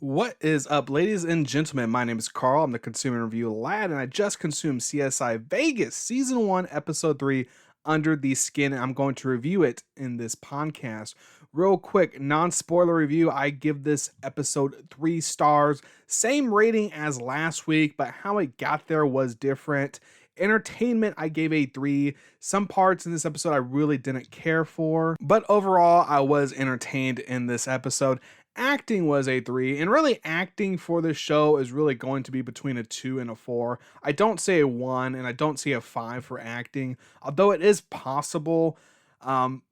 What is up, ladies and gentlemen? My name is Carl. I'm the consumer review lad, and I just consumed CSI Vegas Season 1, Episode 3, Under the Skin, and I'm going to review it in this podcast. Real quick, non spoiler review. I give this episode 3 stars. Same rating as last week, but how it got there was different. Entertainment, I gave a 3. Some parts in this episode I really didn't care for, but overall, I was entertained in this episode. Acting was a 3, and really acting for this show is really going to be between a 2 and a 4. I don't say a 1 and I don't see a 5 for acting, although it is possible.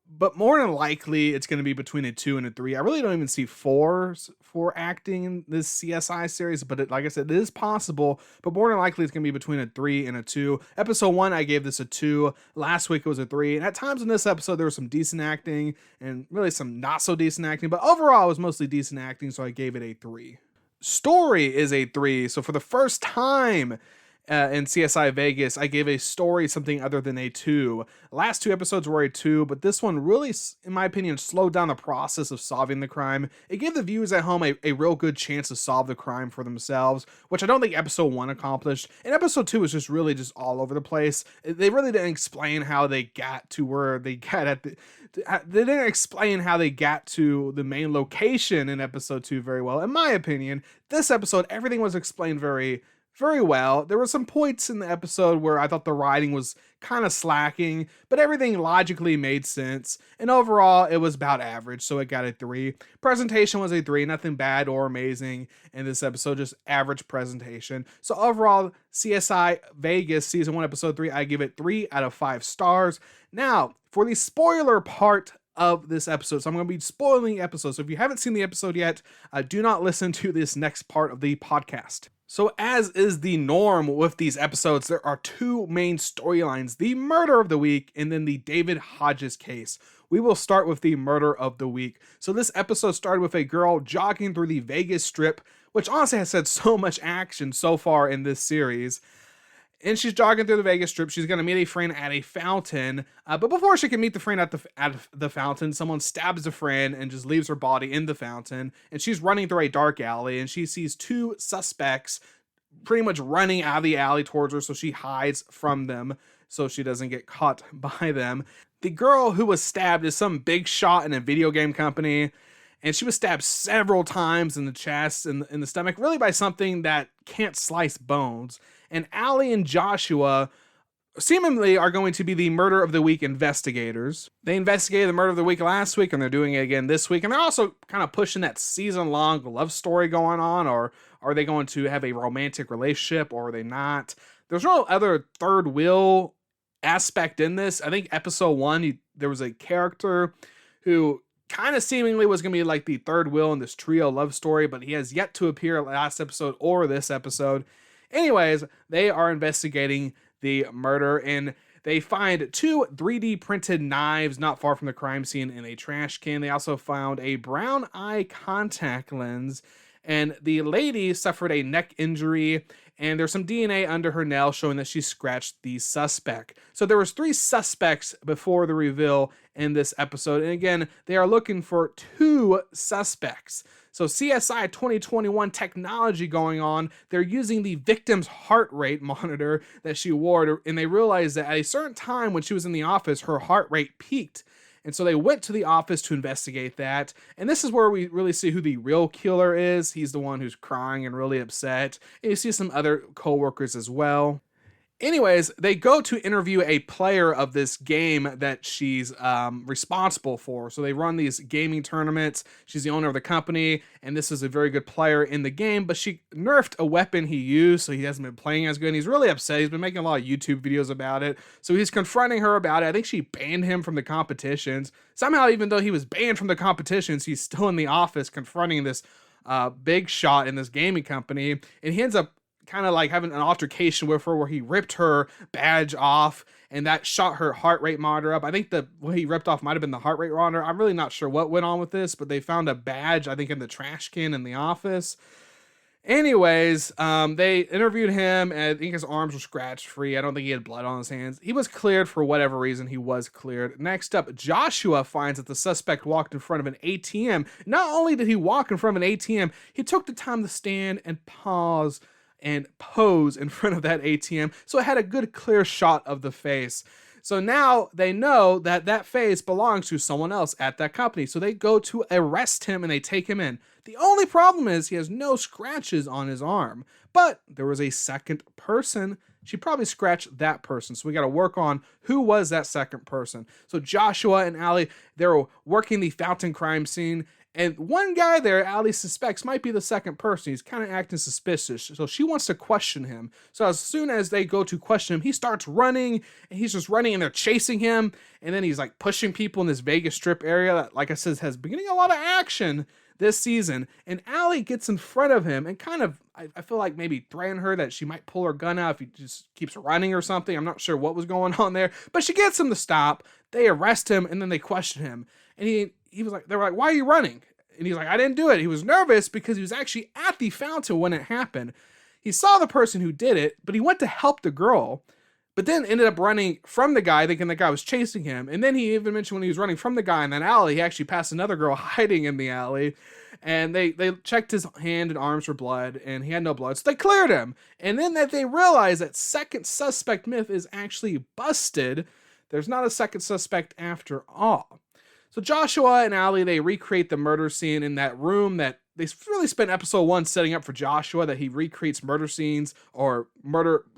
But more than likely it's going to be between a 2 and a 3. I really don't even see 4s for acting in this CSI series, but like I said, it is possible, but more than likely it's going to be between a 3 and a 2. Episode 1, I gave this a 2. Last week it was a 3. And at times in this episode, there was some decent acting and really some not so decent acting, but overall it was mostly decent acting, so I gave it a 3. Story is a 3. So for the first time in CSI Vegas, I gave a story something other than a 2. Last 2 episodes were a 2, but this one really, in my opinion, slowed down the process of solving the crime. It gave the viewers at home a real good chance to solve the crime for themselves, which I don't think episode 1 accomplished. And episode 2 was just really just all over the place. They really didn't explain how they got to where they got at the... They didn't explain how they got to the main location in episode 2 very well. In my opinion, this episode, everything was explained very well. There were some points in the episode where I thought the writing was kind of slacking, but everything logically made sense. And overall, it was about average, so it got a 3. Presentation was a 3, nothing bad or amazing in this episode, just average presentation. So overall, CSI Vegas Season 1, Episode 3, I give it 3 out of 5 stars. Now, for the spoiler part of this episode, so I'm going to be spoiling the episode. So if you haven't seen the episode yet, do not listen to this next part of the podcast. So as is the norm with these episodes, there are 2 main storylines, the murder of the week and then the David Hodges case. We will start with the murder of the week. So this episode started with a girl jogging through the Vegas Strip, which honestly has had so much action so far in this series. And she's jogging through the Vegas Strip. She's going to meet a friend at a fountain. But before she can meet the friend at the fountain, someone stabs the friend and just leaves her body in the fountain. And she's running through a dark alley, and she sees 2 suspects pretty much running out of the alley towards her. So she hides from them so she doesn't get caught by them. The girl who was stabbed is some big shot in a video game company. And she was stabbed several times in the chest and in the stomach, really by something that can't slice bones. And Allie and Joshua seemingly are going to be the murder of the week investigators. They investigated the murder of the week last week, and they're doing it again this week. And they're also kind of pushing that season-long love story going on, or are they going to have a romantic relationship, or are they not? There's no other third wheel aspect in this. I think episode 1, there was a character who kind of seemingly was going to be like the third wheel in this trio love story, but he has yet to appear last episode or this episode. Anyways, they are investigating the murder, and they find 2 3D printed knives not far from the crime scene in a trash can. They also found a brown eye contact lens, and the lady suffered a neck injury, and there's some DNA under her nail showing that she scratched the suspect. So there was 3 suspects before the reveal in this episode, and again, they are looking for 2 suspects. So CSI 2021 technology going on. They're using the victim's heart rate monitor that she wore, and they realized that at a certain time when she was in the office, her heart rate peaked. And so they went to the office to investigate that. And this is where we really see who the real killer is. He's the one who's crying and really upset. And you see some other coworkers as well. Anyways, they go to interview a player of this game that she's responsible for. So they run these gaming tournaments. She's the owner of the company, and this is a very good player in the game, but she nerfed a weapon he used, so he hasn't been playing as good. And he's really upset. He's been making a lot of YouTube videos about it. So he's confronting her about it. I think she banned him from the competitions. Somehow, even though he was banned from the competitions, he's still in the office confronting this big shot in this gaming company, and he ends up kind of like having an altercation with her where he ripped her badge off, and that shot her heart rate monitor up. I think what he ripped off might have been the heart rate monitor. I'm really not sure what went on with this, but they found a badge, I think, in the trash can in the office. Anyways, they interviewed him, and I think his arms were scratch free. I don't think he had blood on his hands. He was cleared for whatever reason. He was cleared. Next up, Joshua finds that the suspect walked in front of an ATM. Not only did he walk in front of an ATM, he took the time to stand and pause and pose in front of that ATM, so it had a good clear shot of the face. So now they know that that face belongs to someone else at that company. So they go to arrest him and they take him in. The only problem is he has no scratches on his arm, but there was a second person. She probably scratched that person. So we got to work on who was that second person. So Joshua and Allie, they're working the fountain crime scene. And one guy there, Allie suspects, might be the second person. He's kind of acting suspicious. So she wants to question him. So as soon as they go to question him, he starts running. And he's just running and they're chasing him. And then he's like pushing people in this Vegas Strip area that, like I said, has been getting a lot of action this season. And Allie gets in front of him and kind of, I feel like maybe threaten her that she might pull her gun out if he just keeps running or something. I'm not sure what was going on there. But she gets him to stop. They arrest him and then they question him. And he was like, they were like, why are you running? And he's like, I didn't do it. He was nervous because he was actually at the fountain when it happened. He saw the person who did it, but he went to help the girl, but then ended up running from the guy, thinking the guy was chasing him. And then he even mentioned when he was running from the guy in that alley, he actually passed another girl hiding in the alley. And they checked his hand and arms for blood, and he had no blood. So they cleared him. And then that they realized that second suspect myth is actually busted. There's not a second suspect after all. So Joshua and Allie, they recreate the murder scene in that room that they really spent episode 1 setting up for Joshua, that he recreates murder scenes or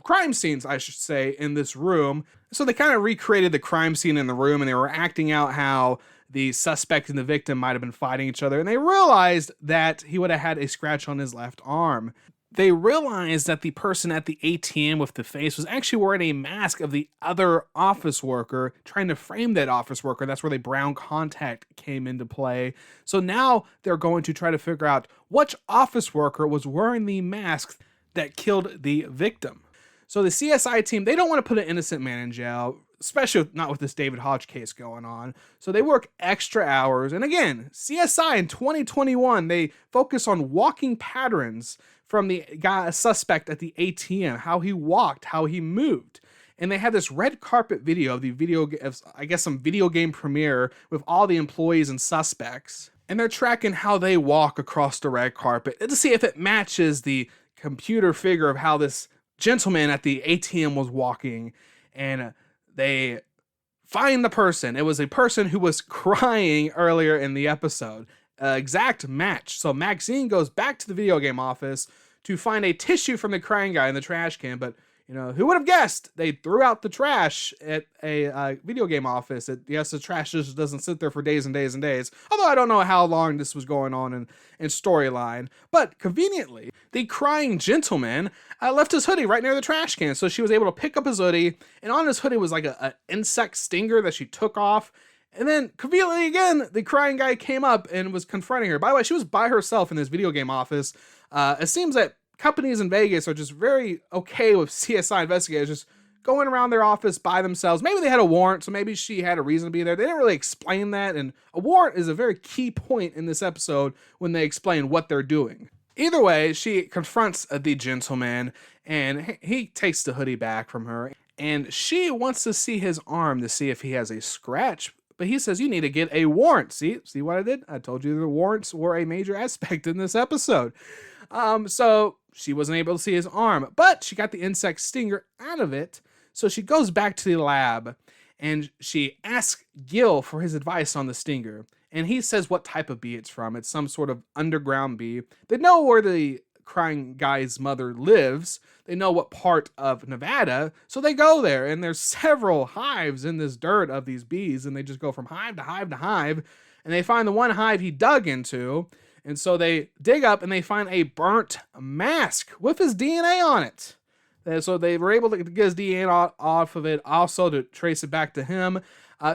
crime scenes, I should say, in this room. So they kind of recreated the crime scene in the room, and they were acting out how the suspect and the victim might have been fighting each other. And they realized that he would have had a scratch on his left arm. They realized that the person at the ATM with the face was actually wearing a mask of the other office worker, trying to frame that office worker. That's where the brown contact came into play. So now they're going to try to figure out which office worker was wearing the mask that killed the victim. So the CSI team, they don't want to put an innocent man in jail, especially not with this David Hodge case going on. So they work extra hours. And again, CSI in 2021, they focus on walking patterns from the guy, suspect at the ATM, how he walked, how he moved. And they had this red carpet video of some video game premiere with all the employees and suspects. And they're tracking how they walk across the red carpet to see if it matches the computer figure of how this gentleman at the ATM was walking. And they find the person. It was a person who was crying earlier in the episode. Exact match. So Maxine goes back to the video game office to find a tissue from the crying guy in the trash can, but who would have guessed they threw out the trash at a video game office? Yes, the trash just doesn't sit there for days and days and days. Although I don't know how long this was going on in storyline. But conveniently, the crying gentleman left his hoodie right near the trash can. So she was able to pick up his hoodie, and on his hoodie was like an insect stinger that she took off. And then, conveniently again, the crying guy came up and was confronting her. By the way, she was by herself in this video game office. It seems that companies in Vegas are just very okay with CSI investigators just going around their office by themselves. Maybe they had a warrant, so maybe she had a reason to be there. They didn't really explain that, and a warrant is a very key point in this episode when they explain what they're doing. Either way, she confronts the gentleman, and he takes the hoodie back from her, and she wants to see his arm to see if he has a scratch. But he says, you need to get a warrant. See what I did? I told you the warrants were a major aspect in this episode. So she wasn't able to see his arm, but she got the insect stinger out of it. So she goes back to the lab and she asks Gil for his advice on the stinger. And he says what type of bee it's from. It's some sort of underground bee. They know where the crying guy's mother lives. They know what part of Nevada, so they go there, and there's several hives in this dirt of these bees, and they just go from hive to hive to hive, and they find the one hive he dug into, and so they dig up and they find a burnt mask with his DNA on it. And so they were able to get his DNA off of it, also to trace it back to him.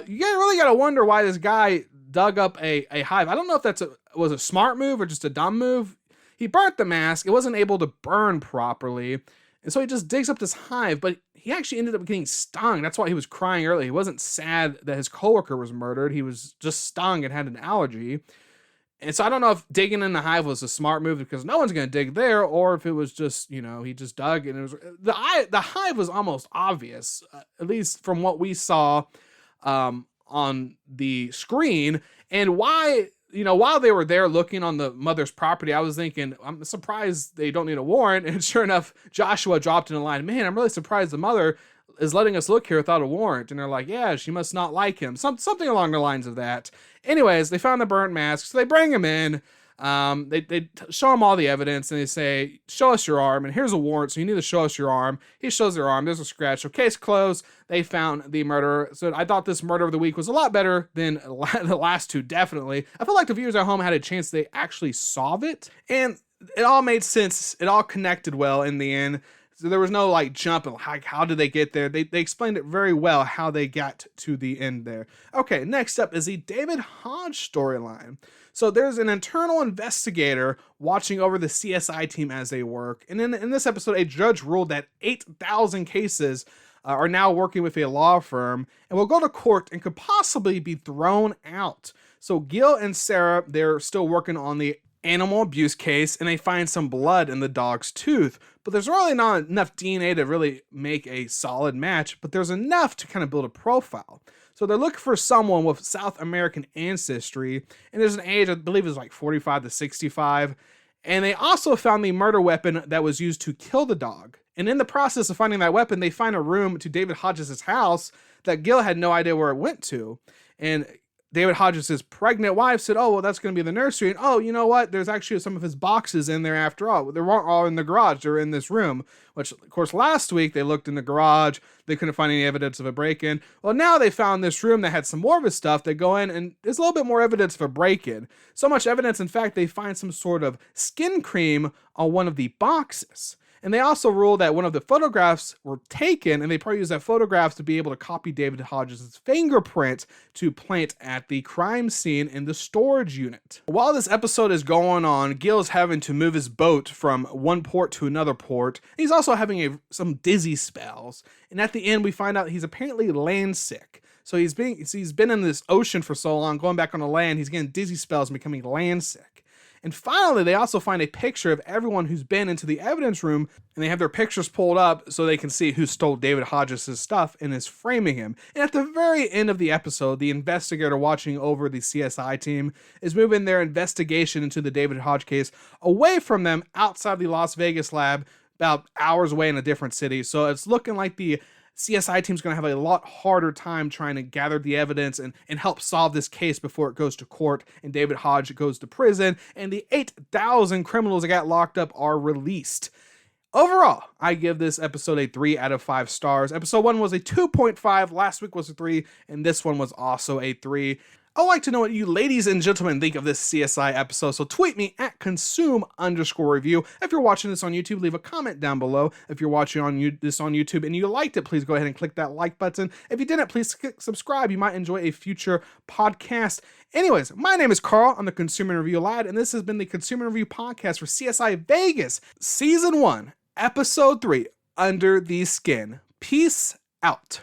You really got to wonder why this guy dug up a hive. I don't know if was a smart move or just a dumb move. He burnt the mask. It wasn't able to burn properly. And so he just digs up this hive, but he actually ended up getting stung. That's why he was crying earlier. He wasn't sad that his coworker was murdered. He was just stung and had an allergy. And so I don't know if digging in the hive was a smart move because no one's going to dig there, or if it was just, he just dug and it was the hive was almost obvious, at least from what we saw on the screen. And why, while they were there looking on the mother's property, I was thinking, I'm surprised they don't need a warrant. And sure enough, Joshua dropped in a line, man, I'm really surprised the mother is letting us look here without a warrant. And they're like, yeah, she must not like him. Something along the lines of that. Anyways, they found the burnt mask, so they bring him in. They show him all the evidence, and they say, show us your arm, and here's a warrant, so you need to show us your arm. He shows their arm, there's a scratch. So case closed, they found the murderer. So I thought this murder of the week was a lot better than the last two, definitely. I feel like the viewers at home had a chance they actually solve it, and it all made sense. It all connected well in the end. So there was no like jump and like, how did they get there? They explained it very well how they got to the end there. Okay, next up is the David Hodge storyline. So there's an internal investigator watching over the CSI team as they work. And in this episode, a judge ruled that 8,000 cases are now working with a law firm and will go to court and could possibly be thrown out. So Gil and Sarah, they're still working on the animal abuse case, and they find some blood in the dog's tooth, but there's really not enough DNA to really make a solid match, but there's enough to kind of build a profile. So they're looking for someone with South American ancestry, and there's an age, I believe is like 45 to 65, and they also found the murder weapon that was used to kill the dog. And in the process of finding that weapon, they find a room to David Hodges' house that Gil had no idea where it went to, and David Hodges' pregnant wife said, oh, well, that's going to be the nursery. And oh, you know what? There's actually some of his boxes in there after all. They weren't all in the garage. They're in this room, which, of course, last week they looked in the garage. They couldn't find any evidence of a break-in. Well, now they found this room that had some more of his stuff. They go in and there's a little bit more evidence of a break-in. So much evidence, in fact, they find some sort of skin cream on one of the boxes. And they also ruled that one of the photographs were taken, and they probably used that photographs to be able to copy David Hodges' fingerprint to plant at the crime scene in the storage unit. While this episode is going on, Gil's having to move his boat from one port to another port. He's also having some dizzy spells. And at the end, we find out he's apparently land sick. So he's been in this ocean for so long, going back on the land, he's getting dizzy spells and becoming land sick. And finally, they also find a picture of everyone who's been into the evidence room, and they have their pictures pulled up so they can see who stole David Hodges' stuff and is framing him. And at the very end of the episode, the investigator watching over the CSI team is moving their investigation into the David Hodge case away from them outside the Las Vegas lab, about hours away in a different city. So it's looking like the CSI team's going to have a lot harder time trying to gather the evidence and help solve this case before it goes to court and David Hodge goes to prison and the 8,000 criminals that got locked up are released. Overall, I give this episode a 3 out of 5 stars. Episode 1 was a 2.5, last week was a 3, and this one was also a 3. I'd like to know what you ladies and gentlemen think of this CSI episode, so tweet me at consume_review. If you're watching this on YouTube, leave a comment down below. If you're watching this on YouTube and you liked it, please go ahead and click that like button. If you didn't, please click subscribe. You might enjoy a future podcast. Anyways, my name is Carl. I'm the Consumer Review Lad, and this has been the Consumer Review Podcast for CSI Vegas, Season 1, Episode 3, Under the Skin. Peace out.